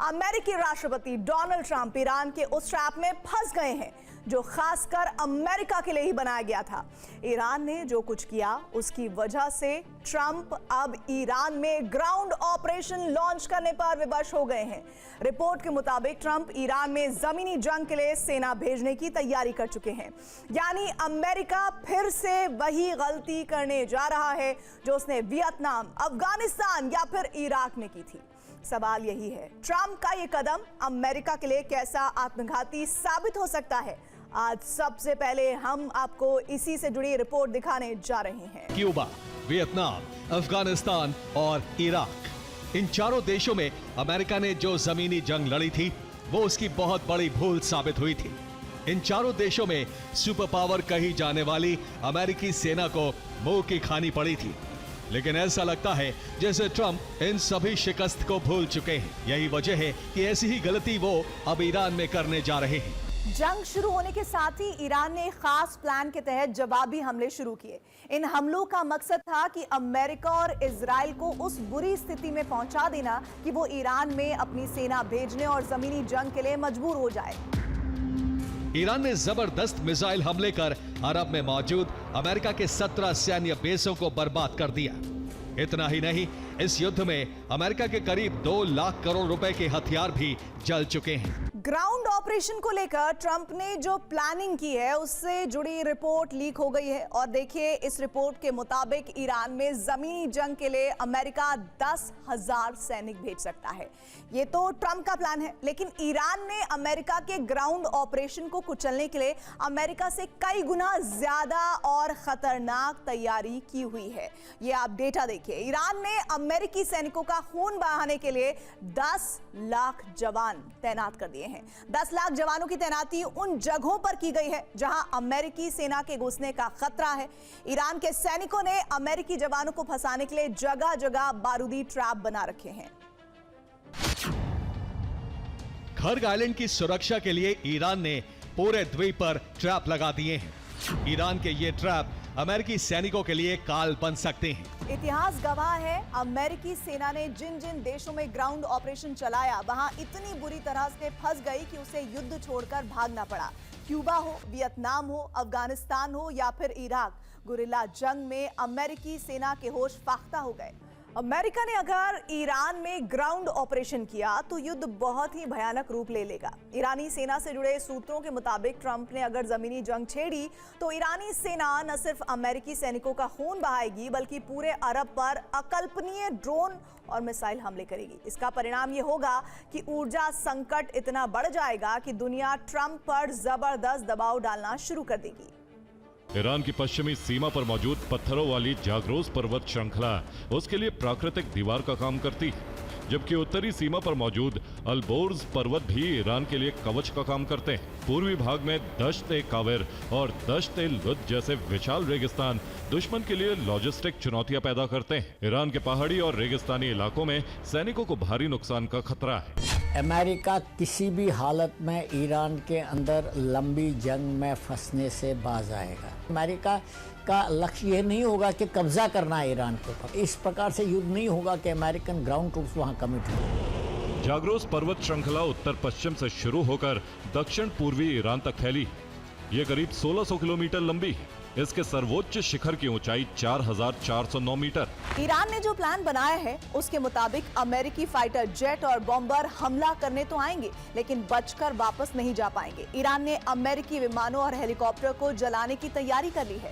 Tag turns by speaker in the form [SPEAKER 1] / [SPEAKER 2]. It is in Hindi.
[SPEAKER 1] अमेरिकी राष्ट्रपति डोनाल्ड ट्रंप ईरान के उस ट्रैप में फंस गए हैं जो खासकर अमेरिका के लिए ही बनाया गया था। ईरान ने जो कुछ किया उसकी वजह से ट्रंप अब ईरान में ग्राउंड ऑपरेशन लॉन्च करने पर विवश हो गए हैं। रिपोर्ट के मुताबिक ट्रंप ईरान में जमीनी जंग के लिए सेना भेजने की तैयारी कर चुके हैं। यानी अमेरिका फिर से वही गलती करने जा रहा है जो उसने वियतनाम, अफगानिस्तान या फिर इराक में की थी। सवाल यही है, ट्रंप का ये कदम अमेरिका के लिए कैसा आत्मघाती साबित हो सकता है? आज सबसे पहले हम आपको इसी से जुड़ी रिपोर्ट दिखाने जा रहे हैं।
[SPEAKER 2] क्यूबा, वियतनाम, अफगानिस्तान और इराक, इन चारों देशों में अमेरिका ने जो जमीनी जंग लड़ी थी वो उसकी बहुत बड़ी भूल साबित हुई थी। इन चारों देशों में सुपर पावर कही जाने वाली अमेरिकी सेना को मुंह की खानी पड़ी थी, लेकिन ऐसा लगता है जैसे ट्रंप इन सभी शिकस्त को भूल चुके हैं। यही वजह है कि ऐसी ही गलती वो अब ईरान में करने जा रहे हैं।
[SPEAKER 1] जंग शुरू होने के साथ ही ईरान ने एक खास प्लान के तहत जवाबी हमले शुरू किए। इन हमलों का मकसद था कि अमेरिका और इजराइल को उस बुरी स्थिति में पहुंचा देना कि वो ईरान में अपनी सेना भेजने और जमीनी जंग के लिए मजबूर हो जाए।
[SPEAKER 2] ईरान ने जबरदस्त मिसाइल हमले कर अरब में मौजूद अमेरिका के 17 सैन्य बेसों को बर्बाद कर दिया। इतना ही नहीं, इस युद्ध में अमेरिका के करीब 2 लाख करोड़ रुपए के हथियार भी जल चुके हैं।
[SPEAKER 1] ग्राउंड ऑपरेशन को लेकर ट्रंप ने जो प्लानिंग की है उससे जुड़ी रिपोर्ट लीक हो गई है और देखिए, इस रिपोर्ट के मुताबिक ईरान में जमीनी जंग के लिए अमेरिका 10,000 सैनिक भेज सकता है। ये तो ट्रंप का प्लान है, लेकिन ईरान ने अमेरिका के ग्राउंड ऑपरेशन को कुचलने के लिए अमेरिका से कई गुना ज्यादा और खतरनाक तैयारी की हुई है। ये आप डेटा देखिए, ईरान ने अमेरिकी सैनिकों का खून बहाने के लिए 10 लाख जवान तैनात कर दिए हैं। 10 लाख जवानों की तैनाती उन जगहों पर की गई है जहां अमेरिकी सेना के घुसने का खतरा है। ईरान के सैनिकों ने अमेरिकी जवानों को फंसाने के लिए जगह जगह बारूदी ट्रैप बना रखे हैं।
[SPEAKER 2] खर्ग आइलैंड की सुरक्षा के लिए ईरान ने पूरे द्वीप पर ट्रैप लगा दिए हैं। ईरान के ये ट्रैप अमेरिकी सैनिकों के लिए काल बन सकते हैं।
[SPEAKER 1] इतिहास गवाह है, अमेरिकी सेना ने जिन जिन देशों में ग्राउंड ऑपरेशन चलाया वहां इतनी बुरी तरह से फंस गई कि उसे युद्ध छोड़कर भागना पड़ा। क्यूबा हो, वियतनाम हो, अफगानिस्तान हो या फिर इराक, गुरिल्ला जंग में अमेरिकी सेना के होश फाख्ता हो गए। अमेरिका ने अगर ईरान में ग्राउंड ऑपरेशन किया तो युद्ध बहुत ही भयानक रूप ले लेगा। ईरानी सेना से जुड़े सूत्रों के मुताबिक ट्रंप ने अगर जमीनी जंग छेड़ी तो ईरानी सेना न सिर्फ अमेरिकी सैनिकों का खून बहाएगी बल्कि पूरे अरब पर अकल्पनीय ड्रोन और मिसाइल हमले करेगी। इसका परिणाम ये होगा कि ऊर्जा संकट इतना बढ़ जाएगा कि दुनिया ट्रंप पर जबरदस्त दबाव डालना शुरू कर देगी।
[SPEAKER 3] ईरान की पश्चिमी सीमा पर मौजूद पत्थरों वाली जाग्रोस पर्वत श्रृंखला उसके लिए प्राकृतिक दीवार का काम करती है, जबकि उत्तरी सीमा पर मौजूद अल्बोर्ज पर्वत भी ईरान के लिए कवच का काम करते हैं। पूर्वी भाग में दश्त-ए-काविर और दश्त-ए-लुद जैसे विशाल रेगिस्तान दुश्मन के लिए लॉजिस्टिक चुनौतियां पैदा करते हैं। ईरान के पहाड़ी और रेगिस्तानी इलाकों में सैनिकों को भारी नुकसान का खतरा है।
[SPEAKER 4] अमेरिका किसी भी हालत में ईरान के अंदर लंबी जंग में फंसने से बाज आएगा। अमेरिका का लक्ष्य यह नहीं होगा कि कब्जा करना है ईरान के ऊपर। इस प्रकार से युद्ध नहीं होगा कि अमेरिकन ग्राउंड ट्रूप्स वहां कमिट हो।
[SPEAKER 3] जाग्रोस पर्वत श्रृंखला उत्तर पश्चिम से शुरू होकर दक्षिण पूर्वी ईरान तक फैली। ये करीब 1600 किलोमीटर लंबी है। इसके सर्वोच्च शिखर की ऊंचाई 4409 मीटर।
[SPEAKER 1] ईरान ने जो प्लान बनाया है उसके मुताबिक अमेरिकी फाइटर जेट और बॉम्बर हमला करने तो आएंगे लेकिन बचकर वापस नहीं जा पाएंगे। ईरान ने अमेरिकी विमानों और हेलीकॉप्टर को जलाने की तैयारी कर ली है।